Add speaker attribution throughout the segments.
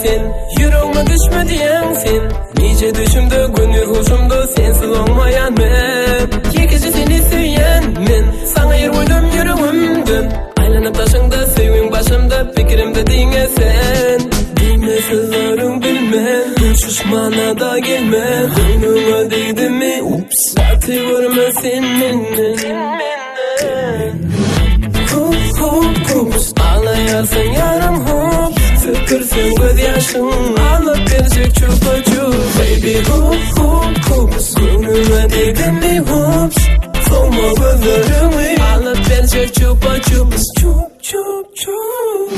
Speaker 1: sen, yüreğime düşme diyen sen. Nice düşümde gönül hoşumda sensiz olmayan ben. Yekici seni söyleyen men, sana yer koydum yüreğimden. Aylanıp taşında sevgin başımda, fikrimde dinle sen. Dinle sözlerin bilme, düşmana da gelme. Gönlüme değdi mi, ups, batı vurma seninle. Ağlayarsın yarım hop, tükürsün göz yaşın, alıp verecek çupa çup. Baby hop hop hop, gönlüme değdi mi hops, soğuma gözlerimi, alıp verecek çupa çup. Çup çup çup.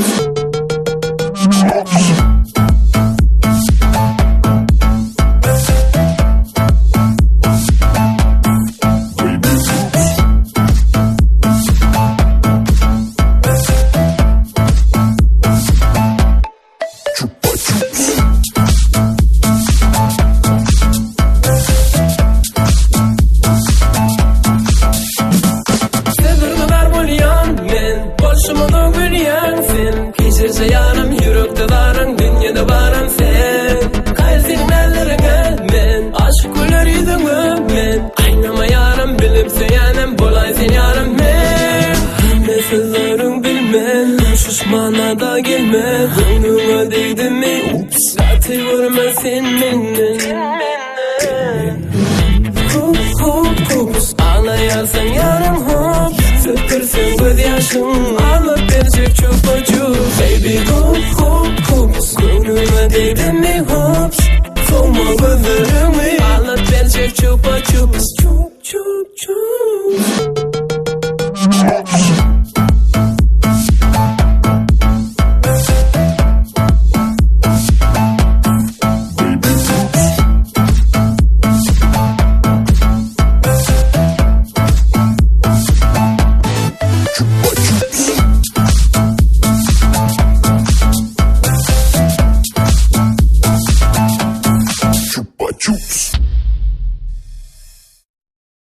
Speaker 1: Başıma gülüyen sen, geçirse yarım yürekte varım, dünyada varım sen. Kayır senin ellerine men, aşık güler yüzüne men. Aynama yarım bilip söylenem, bolay sen yarım men. Bilme sözlerin bilme, düşmana da gelme. Gönlüme değdi mi, ups, zatı vurma seninle. Hop hop hop, ağlayarsın yarım hop, tükürsün göz yaşın, alıp verecek çupa çup. Baby hop hop hop, gönlüme değdi mi hops, soğuma gözlerim.